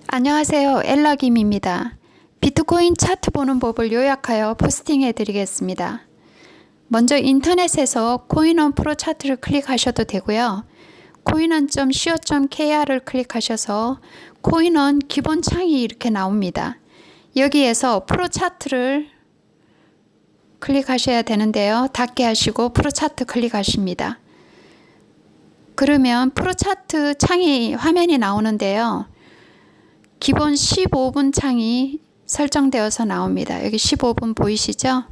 안녕하세요. 엘라김입니다. 비트코인 차트 보는 법을 요약하여 포스팅해 드리겠습니다. 먼저 인터넷에서 코인원 프로 차트를 클릭하셔도 되고요. 코인원.co.kr을 클릭하셔서 코인원 기본 창이 이렇게 나옵니다. 여기에서 프로 차트를 클릭하셔야 되는데요. 닫게 하시고 프로 차트 클릭하십니다. 그러면 프로 차트 창이 화면이 나오는데요. 기본 15분 창이 설정되어서 나옵니다. 여기 15분 보이시죠?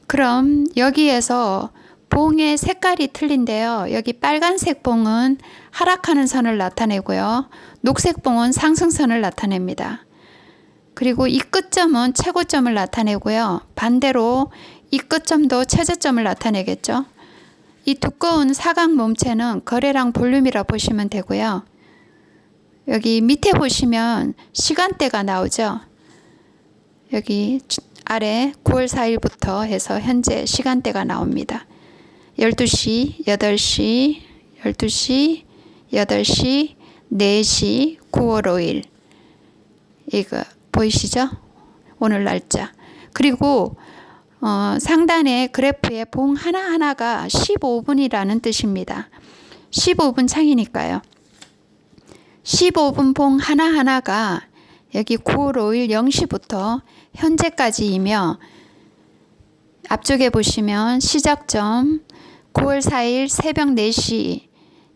그럼 여기에서 봉의 색깔이 틀린데요. 여기 빨간색 봉은 하락하는 선을 나타내고요. 녹색 봉은 상승선을 나타냅니다. 그리고 이 끝점은 최고점을 나타내고요. 반대로 이 끝점도 최저점을 나타내겠죠. 이 두꺼운 사각 몸체는 거래량 볼륨이라 보시면 되고요. 여기 밑에 보시면 시간대가 나오죠. 여기 아래 9월 4일부터 해서 현재 시간대가 나옵니다. 12시, 8시, 12시, 8시, 4시, 9월 5일. 이거 보이시죠? 오늘 날짜. 그리고 상단에 그래프에 봉 하나하나가 15분이라는 뜻입니다. 15분 창이니까요. 15분 봉 하나하나가 여기 9월 5일 0시부터 현재까지이며 앞쪽에 보시면 시작점 9월 4일 새벽 4시,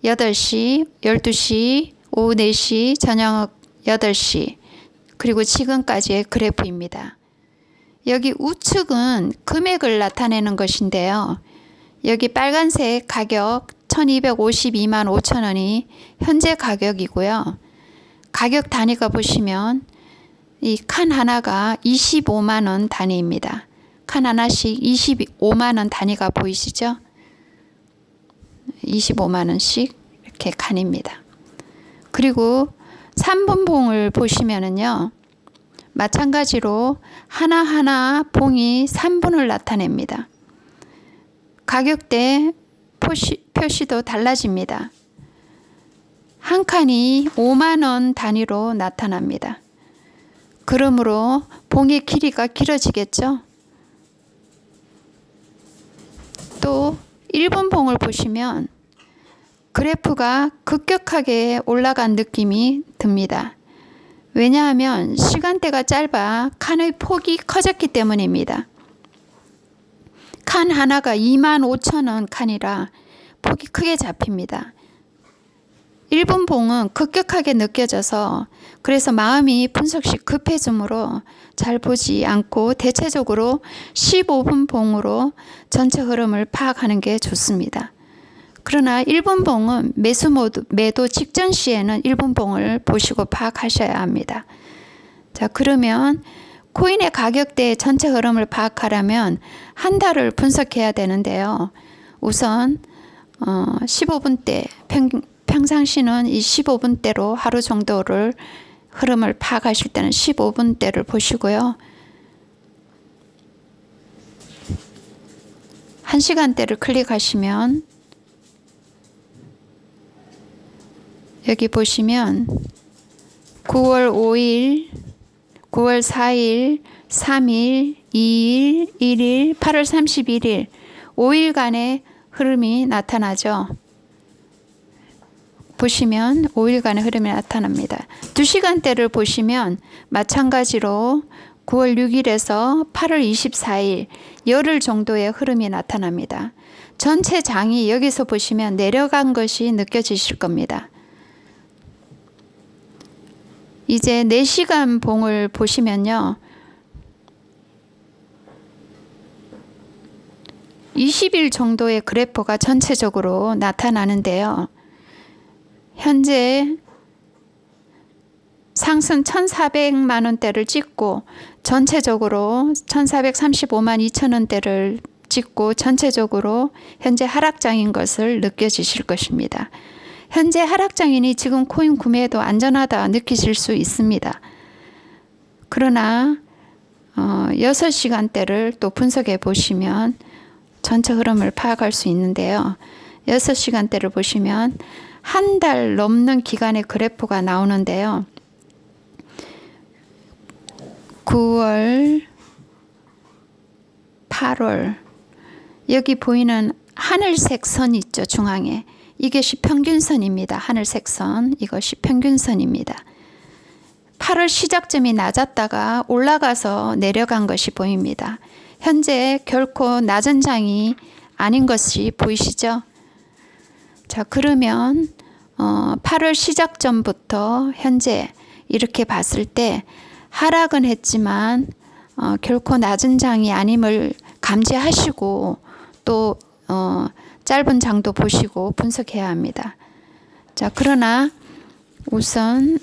8시, 12시, 오후 4시, 저녁 8시 그리고 지금까지의 그래프입니다. 여기 우측은 금액을 나타내는 것인데요. 여기 빨간색 가격 1252만 5천원이 현재 가격이고요. 가격 단위가 보시면 이 칸 하나가 25만원 단위입니다. 칸 하나씩 25만원 단위가 보이시죠? 25만원씩 이렇게 칸입니다. 그리고 3분 봉을 보시면은요. 마찬가지로 하나하나 봉이 3분을 나타냅니다. 가격대 표시도 달라집니다. 한 칸이 5만원 단위로 나타납니다. 그러므로 봉의 길이가 길어지겠죠. 또 1분 봉을 보시면 그래프가 급격하게 올라간 느낌이 듭니다. 왜냐하면 시간대가 짧아 칸의 폭이 커졌기 때문입니다. 칸 하나가 25,000원 칸이라 폭이 크게 잡힙니다. 1분 봉은 급격하게 느껴져서 그래서 마음이 분석시 급해지므로 잘 보지 않고 대체적으로 15분 봉으로 전체 흐름을 파악하는 게 좋습니다. 그러나 1분 봉은 매도 직전 시에는 1분 봉을 보시고 파악하셔야 합니다. 자, 그러면 코인의 가격대 전체 흐름을 파악하려면 한 달을 분석해야 되는데요. 우선 15분대 평상시는 이 15분대로 하루 정도를 흐름을 파악하실 때는 15분대를 보시고요. 1시간대를 클릭하시면 여기 보시면 9월 5일, 9월 4일, 3일, 2일, 1일, 8월 31일 5일간의 흐름이 나타나죠. 보시면 5일간의 흐름이 나타납니다. 2시간대를 보시면 마찬가지로 9월 6일에서 8월 24일 열흘 정도의 흐름이 나타납니다. 전체 장이 여기서 보시면 내려간 것이 느껴지실 겁니다. 이제 4시간 봉을 보시면요. 20일 정도의 그래프가 전체적으로 나타나는데요. 현재 상승 1,400만원대를 찍고 전체적으로 1,435만 2천원대를 찍고 전체적으로 현재 하락장인 것을 느껴지실 것입니다. 현재 하락장이니 지금 코인 구매도 안전하다 느끼실 수 있습니다. 그러나 6시간대를 또 분석해 보시면 전체 흐름을 파악할 수 있는데요. 6시간대를 보시면 한 달 넘는 기간의 그래프가 나오는데요. 9월, 8월 여기 보이는 하늘색 선 있죠. 중앙에. 이것이 평균선입니다. 하늘색 선. 이것이 평균선입니다. 8월 시작점이 낮았다가 올라가서 내려간 것이 보입니다. 현재 결코 낮은 장이 아닌 것이 보이시죠? 자, 그러면 8월 시작점부터 현재 이렇게 봤을 때 하락은 했지만 결코 낮은 장이 아님을 감지하시고 또 짧은 장도 보시고 분석해야 합니다. 자, 그러나 우선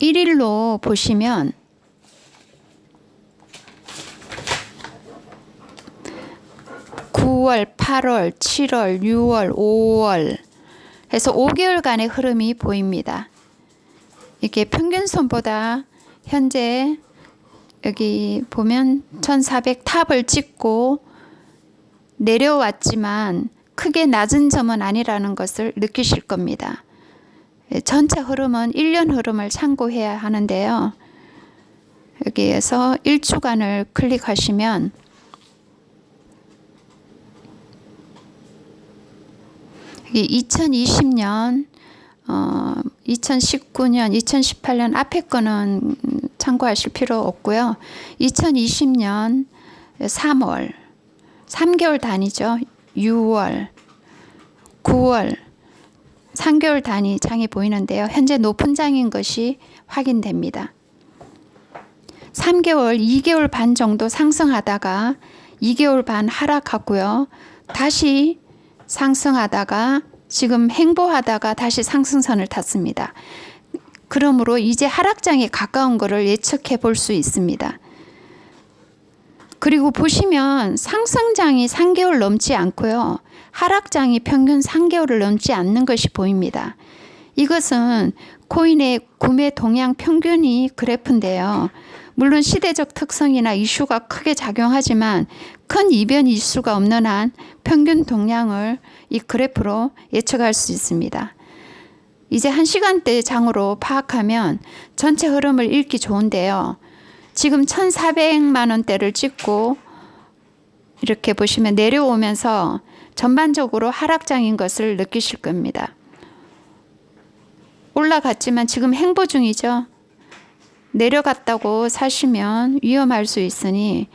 1일로 보시면 (9월) (8월) (7월) (6월) (5월) 해서 5개월간의 흐름이 보입니다. 이게 평균선보다 현재 여기 보면 1400 탑을 찍고 내려왔지만 크게 낮은 점은 아니라는 것을 느끼실 겁니다. 전체 흐름은 1년 흐름을 참고해야 하는데요. 여기에서 1주간을 클릭하시면 여기 2020년, 2019년, 2018년 앞에 거는 참고하실 필요 없고요. 2020년 3월, 3개월 단위죠. 6월, 9월, 3개월 단위 장이 보이는데요. 현재 높은 장인 것이 확인됩니다. 3개월, 2개월 반 정도 상승하다가 2개월 반 하락하고요. 다시 상승하다가 지금 횡보하다가 다시 상승선을 탔습니다. 그러므로 이제 하락장에 가까운 것을 예측해 볼 수 있습니다. 그리고 보시면 상승장이 3개월 넘지 않고요. 하락장이 평균 3개월을 넘지 않는 것이 보입니다. 이것은 코인의 구매 동향 평균이 그래프인데요. 물론 시대적 특성이나 이슈가 크게 작용하지만 큰 이변 이슈가 없는 한 평균 동향을 이 그래프로 예측할 수 있습니다. 이제 1시간대 장으로 파악하면 전체 흐름을 읽기 좋은데요. 지금 1,400만 원대를 찍고 이렇게 보시면 내려오면서 전반적으로 하락장인 것을 느끼실 겁니다. 올라갔지만 지금 횡보 중이죠. 내려갔다고 사시면 위험할 수 있으니,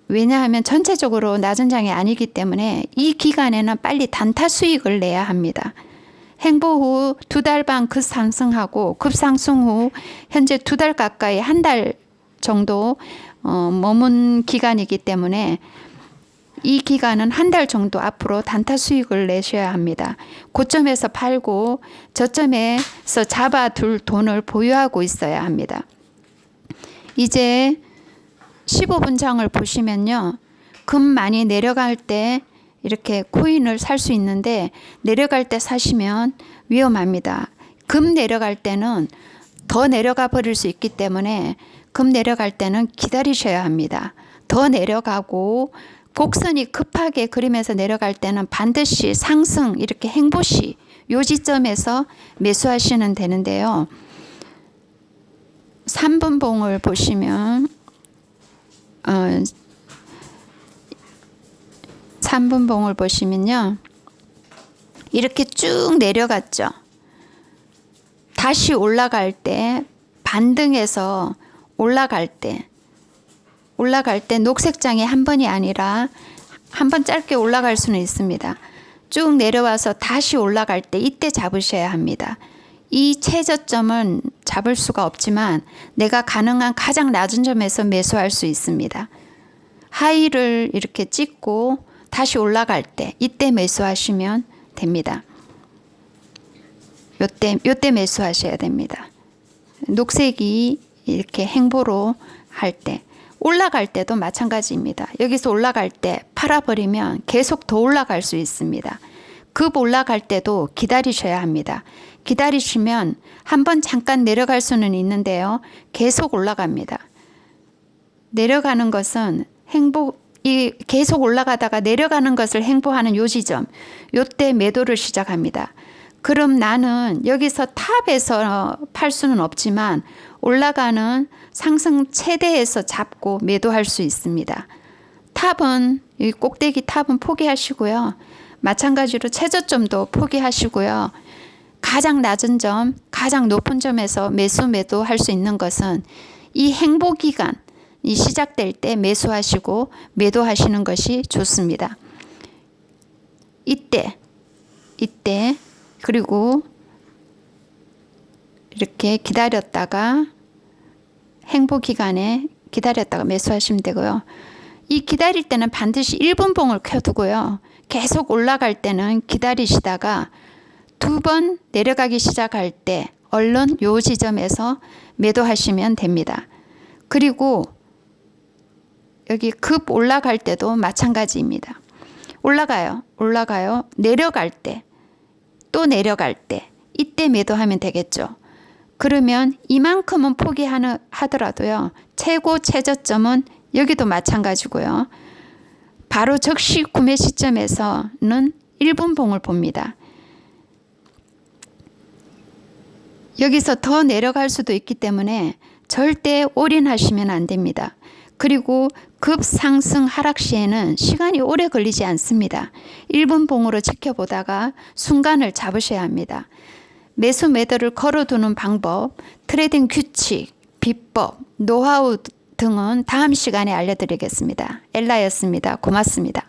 왜냐하면 전체적으로 낮은 장이 아니기 때문에 이 기간에는 빨리 단타 수익을 내야 합니다. 횡보 후 2달 반 급상승하고 급상승 후 현재 2달 가까이 1달 정도 머문 기간이기 때문에 이 기간은 1달 정도 앞으로 단타 수익을 내셔야 합니다. 고점에서 팔고 저점에서 잡아둘 돈을 보유하고 있어야 합니다. 이제 15분 장을 보시면요. 금 많이 내려갈 때 이렇게 코인을 살 수 있는데 내려갈 때 사시면 위험합니다. 금 내려갈 때는 더 내려가 버릴 수 있기 때문에 금 내려갈 때는 기다리셔야 합니다. 더 내려가고 곡선이 급하게 그리면서 내려갈 때는 반드시 상승 이렇게 횡보시 요 지점에서 매수하시면 되는데요. 3분 봉을 보시면 3분 봉을 보시면요. 이렇게 쭉 내려갔죠. 다시 올라갈 때 반등해서 올라갈 때 녹색장이 한 번이 아니라 한 번 짧게 올라갈 수는 있습니다. 쭉 내려와서 다시 올라갈 때 이때 잡으셔야 합니다. 이 최저점은 잡을 수가 없지만 내가 가능한 가장 낮은 점에서 매수할 수 있습니다. 하이를 이렇게 찍고 다시 올라갈 때 이때 매수하시면 됩니다. 요때 매수하셔야 됩니다. 녹색이 이렇게 횡보로 할 때, 올라갈 때도 마찬가지입니다. 여기서 올라갈 때 팔아버리면 계속 더 올라갈 수 있습니다. 급 올라갈 때도 기다리셔야 합니다. 기다리시면 한번 잠깐 내려갈 수는 있는데요. 계속 올라갑니다. 내려가는 것은 계속 올라가다가 내려가는 것을 횡보하는 요 지점, 요때 매도를 시작합니다. 그럼 나는 여기서 탑에서 팔 수는 없지만 올라가는 상승 최대에서 잡고 매도할 수 있습니다. 탑은 이 꼭대기 탑은 포기하시고요. 마찬가지로 최저점도 포기하시고요. 가장 낮은 점, 가장 높은 점에서 매도할 수 있는 것은 이 행보기간이 시작될 때 매수하시고 매도하시는 것이 좋습니다. 이때 그리고 이렇게 기다렸다가 행보기간에 기다렸다가 매수하시면 되고요. 이 기다릴 때는 반드시 1분봉을 켜두고요. 계속 올라갈 때는 기다리시다가 2번 내려가기 시작할 때 얼른 요 지점에서 매도하시면 됩니다. 그리고 여기 급 올라갈 때도 마찬가지입니다. 올라가요. 내려갈 때, 또 내려갈 때 이때 매도하면 되겠죠. 그러면 이만큼은 포기하더라도요. 최고 최저점은 여기도 마찬가지고요. 바로 즉시 구매 시점에서는 1분봉을 봅니다. 여기서 더 내려갈 수도 있기 때문에 절대 올인하시면 안 됩니다. 그리고 급상승 하락 시에는 시간이 오래 걸리지 않습니다. 1분봉으로 지켜보다가 순간을 잡으셔야 합니다. 매수 매도를 걸어두는 방법, 트레이딩 규칙, 비법, 노하우 등은 다음 시간에 알려드리겠습니다. 엘라였습니다. 고맙습니다.